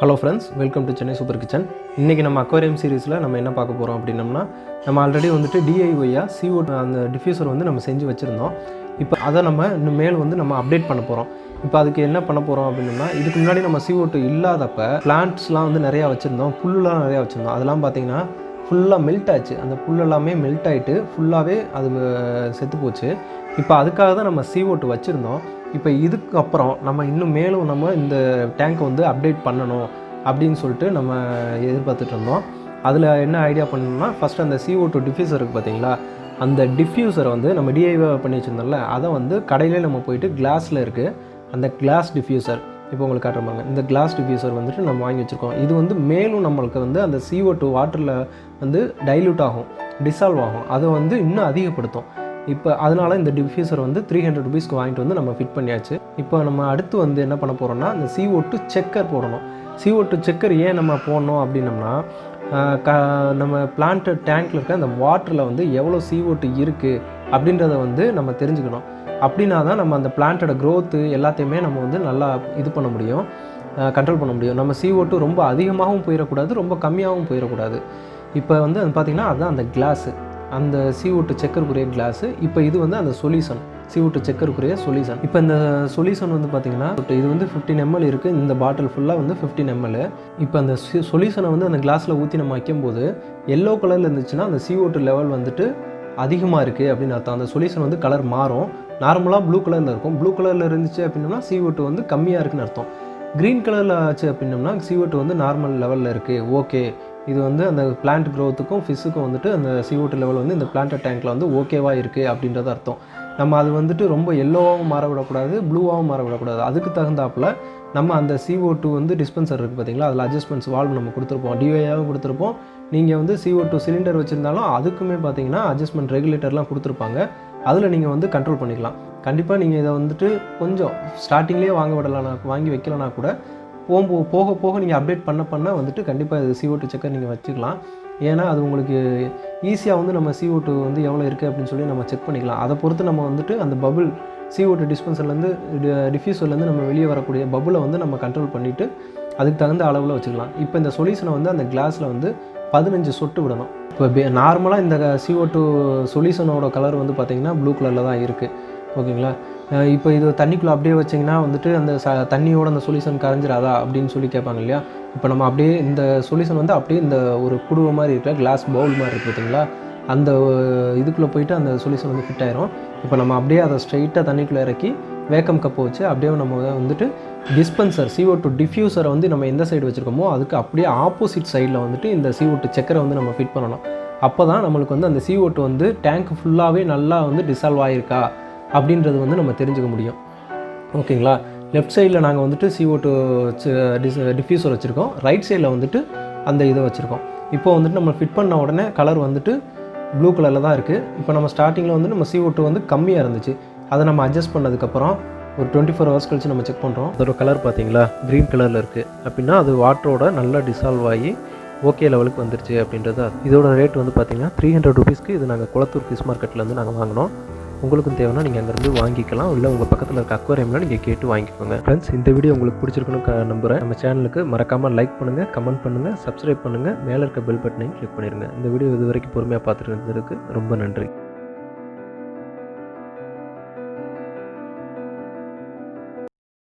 Hello friends, welcome to Chennai Super Kitchen. இன்னைக்கு நம்ம Aquarium Seriesல நம்ம என்ன பார்க்க போறோம் அப்படினம்னா நம்ம ஆல்ரெடி வந்துட்டு DIY-ஆ CO2 அந்த டிஃப்யூசர் வந்து நம்ம செஞ்சு வச்சிருந்தோம். இப்போ அத நம்ம இன்னும் மேல் வந்து நம்ம அப்டேட் பண்ண போறோம். இப்போ அதுக்கு என்ன பண்ண போறோம் அப்படினம்னா இதுக்கு முன்னாடி நம்ம CO2 இல்லாதப்ப பிளான்ட்ஸ்லாம் வந்து நிறைய வச்சிருந்தோம். புல்லுலாம் நிறைய வச்சிருந்தோம். அதெல்லாம் பாத்தீங்கன்னா ஃபுல்லா மெல்ட் ஆச்சு. அந்த புல் எல்லாமே மெல்ட் ஆயிட்டு ஃபுல்லாவே அது செத்து போச்சு. இப்போ அதுக்காக தான் நம்ம CO2 வச்சிருந்தோம். இப்போ இதுக்கு அப்புறம் நம்ம இன்னும் மேலும் நம்ம இந்த டேங்கை வந்து அப்டேட் பண்ணணும் அப்படின்னு சொல்லிட்டு நம்ம எதிர்பார்த்துட்டு இருந்தோம். அதில் என்ன ஐடியா பண்ணணும்னா ஃபஸ்ட்டு அந்த CO2 டிஃப்யூசர் இருக்குது பார்த்தீங்களா, அந்த டிஃப்யூசரை வந்து நம்ம DIY பண்ணி வச்சுருந்தோம்ல, அதை வந்து கடையிலே நம்ம போயிட்டு கிளாஸில் இருக்குது அந்த கிளாஸ் டிஃப்யூசர். இப்போ உங்களுக்கு காட்டுறாங்க, இந்த கிளாஸ் டிஃப்யூசர் வந்துட்டு நம்ம வாங்கி வச்சுருக்கோம். இது வந்து மேலும் நம்மளுக்கு வந்து அந்த CO2 வாட்டரில் வந்து டைல்யூட் ஆகும், டிசால்வ் ஆகும், அதை வந்து இன்னும் அதிகப்படுத்தும். இப்போ அதனால் இந்த டிஃப்யூசர் வந்து 300 ரூபீஸ்க்கு வாங்கிட்டு வந்து நம்ம ஃபிட் பண்ணியாச்சு. இப்போ நம்ம அடுத்து வந்து என்ன பண்ண போகிறோம்னா இந்த CO2 செக்கர் போடணும். CO2 செக்கர் ஏன் நம்ம போடணும் அப்படின்னம்னா நம்ம பிளான்ட் டேங்க்கில் இருக்க அந்த வாட்டரில் வந்து எவ்வளோ CO2 இருக்குது அப்படின்றத வந்து நம்ம தெரிஞ்சுக்கணும். அப்படின்னா தான் நம்ம அந்த பிளான்ட்டோட க்ரோத்து எல்லாத்தையுமே நம்ம வந்து நல்லா இது பண்ண முடியும், கண்ட்ரோல் பண்ண முடியும். நம்ம CO2 ரொம்ப அதிகமாகவும் போயிடக்கூடாது, ரொம்ப கம்மியாகவும் போயிடக்கூடாது. இப்போ வந்து அது பார்த்திங்கன்னா அதுதான் அந்த கிளாஸு, அந்த CO2 செக்கருக்குரிய கிளாஸு. இப்போ இது வந்து அந்த சொல்யூஷன், CO2 செக்கருக்குரிய சொல்யூஷன். இப்போ இந்த சொல்யூஷன் வந்து பார்த்திங்கன்னா இது வந்து 15 ml இருக்குது. இந்த பாட்டில் ஃபுல்லாக வந்து 15 ml. இப்போ அந்த சொல்யூஷனை வந்து அந்த கிளாஸில் ஊற்றி நம்ம வைக்கும்போது எல்லோ கலரில் இருந்துச்சுன்னா அந்த CO2 லெவல் வந்துட்டு அதிகமாக இருக்குது அப்படின்னு அர்த்தம். அந்த சொல்யூஷன் வந்து கலர் மாறும். நார்மலாக ப்ளூ கலரில் இருக்கும். ப்ளூ கலரில் இருந்துச்சு அப்படின்னா CO2 வந்து கம்மியாக இருக்குன்னு அர்த்தம். க்ரீன் கலரில் ஆச்சு அப்படின்னம்னா CO2 வந்து நார்மல் லெவலில் இருக்குது, ஓகே, இது வந்து அந்த பிளான்ட் க்ரோத்துக்கும் ஃபிஷ்ஷுக்கும் வந்துட்டு அந்த CO2 லெவல் வந்து இந்த பிளான்ட் டேங்க்கில் வந்து ஓகேவாக இருக்குது அப்படின்றது அர்த்தம். நம்ம அது வந்துட்டு ரொம்ப எல்லோவாகவும் மாற விடக்கூடாது, ப்ளூவாகவும் மாற விடக்கூடாது. அதுக்கு தகுந்தாப்பில் நம்ம அந்த CO2 வந்து டிஸ்பென்சர் இருக்குது பார்த்தீங்களா, அதில் அட்ஜஸ்ட்மெண்ட்ஸ் வால்வ் நம்ம கொடுத்துருப்போம், DIY-ஆகவும் கொடுத்துருப்போம். நீங்கள் வந்து CO2 சிலிண்டர் வச்சுருந்தாலும் அதுக்குமே பார்த்தீங்கன்னா அட்ஜஸ்ட்மெண்ட் ரெகுலேட்டர்லாம் கொடுத்துருப்பாங்க. அதில் நீங்கள் வந்து கண்ட்ரோல் பண்ணிக்கலாம். கண்டிப்பாக நீங்கள் இதை வந்துட்டு கொஞ்சம் ஸ்டார்டிங்லேயே வாங்கி வைக்கலனா கூட போக போக நீங்கள் அப்டேட் பண்ண வந்துட்டு கண்டிப்பாக இது CO2 செக்கர் நீங்கள் வச்சுக்கலாம். ஏன்னா அது உங்களுக்கு ஈஸியாக வந்து நம்ம CO2 வந்து எவ்வளோ இருக்குது அப்படின்னு சொல்லி நம்ம செக் பண்ணிக்கலாம். அதை பொறுத்து நம்ம வந்துட்டு அந்த பபுள் CO2 டிஸ்பென்சர்லேருந்து டிஃப்யூசர்லேருந்து நம்ம வெளியே வரக்கூடிய பபுளை வந்து நம்ம கண்ட்ரோல் பண்ணிவிட்டு அதுக்கு தகுந்த அளவில் வச்சுக்கலாம். இப்போ இந்த சொல்யூஷனை வந்து அந்த கிளாஸில் வந்து 15 சொட்டு விடணும். இப்போ நார்மலாக இந்த CO2 சொல்யூஷனோட கலர் வந்து பார்த்திங்கன்னா ப்ளூ கலரில் தான் இருக்குது, ஓகேங்களா. இப்போ இது தண்ணிக்குள்ளே அப்படியே வச்சிங்கன்னா வந்துட்டு அந்த தண்ணியோட அந்த சொல்யூஷன் கரைஞ்சிடாதா அப்படின்னு சொல்லி கேட்பாங்க இல்லையா. இப்போ நம்ம அப்படியே இந்த சொல்யூஷன் வந்து அப்படியே இந்த ஒரு குடுவை மாதிரி இருக்கிற கிளாஸ் பவுல் மாதிரி இருக்குது பார்த்தீங்களா, அந்த இதுக்குள்ளே போயிட்டு அந்த சொல்யூஷன் வந்து ஃபிட் ஆயிரும். இப்போ நம்ம அப்படியே அதை ஸ்ட்ரைட்டாக தண்ணிக்குள்ளே இறக்கி வேக்கம் கப்பை வச்சு அப்படியே நம்ம வந்துட்டு டிஸ்பென்சர் CO2 டிஃப்யூசரை வந்து நம்ம எந்த சைடு வச்சுருக்கோமோ அதுக்கு அப்படியே ஆப்போசிட் சைடில் வந்துட்டு இந்த CO2 செக்கரை வந்து நம்ம ஃபிட் பண்ணணும். அப்போ தான் நம்மளுக்கு வந்து அந்த CO2 வந்து டேங்க் ஃபுல்லாகவே நல்லா வந்து டிசால்வ் ஆகிருக்கா அப்படின்றது வந்து நம்ம தெரிஞ்சுக்க முடியும், ஓகேங்களா. லெஃப்ட் சைடில் நாங்கள் வந்துட்டு CO2 டிஃப்யூசர் வச்சுருக்கோம், ரைட் சைடில் வந்துட்டு அந்த இதை வச்சுருக்கோம். இப்போ வந்துட்டு நம்ம ஃபிட் பண்ண உடனே கலர் வந்துட்டு ப்ளூ கலரில் தான் இருக்குது. இப்போ நம்ம ஸ்டார்டிங்கில் வந்து நம்ம CO2 வந்து கம்மியாக இருந்துச்சு, அதை நம்ம அட்ஜஸ்ட் பண்ணதுக்கப்புறம் ஒரு 24 ஹவர்ஸ் கழிச்சு நம்ம செக் பண்ணுறோம். அதோட கலர் பார்த்தீங்களா க்ரீன் கலரில் இருக்குது அப்படின்னா அது வாட்டரோட நல்லா டிசால்வ் ஆகி ஓகே லெவலுக்கு வந்துருச்சு அப்படின்றது. இதோட ரேட் வந்து பார்த்திங்கன்னா 300 ரூபீஸ்க்கு இது நாங்கள் குளத்தூர் ஃபிஷ் மார்க்கெட்லேருந்து நாங்கள் வாங்கினோம். உங்களுக்கும் தேவைன்னா நீங்கள் அங்கேருந்து வாங்கிக்கலாம், இல்லை உங்கள் பக்கத்தில் இருக்க அக்வாரியமில் நீங்கள் கேட்டு வாங்கிக்கோங்க. ஃப்ரெண்ட்ஸ், இந்த வீடியோ உங்களுக்கு பிடிச்சிருக்குன்னு நம்புகிறேன். நம்ம சேனலுக்கு மறக்காமல் லைக் பண்ணுங்கள், கமெண்ட் பண்ணுங்கள், சப்ஸ்கிரைப் பண்ணுங்கள், மேலே இருக்க பெல் பட்டனையும் கிளிக் பண்ணிடுங்க. இந்த வீடியோ இது வரைக்கும் பொறுமையாக பார்த்துட்டு இருந்ததுக்கு ரொம்ப நன்றி.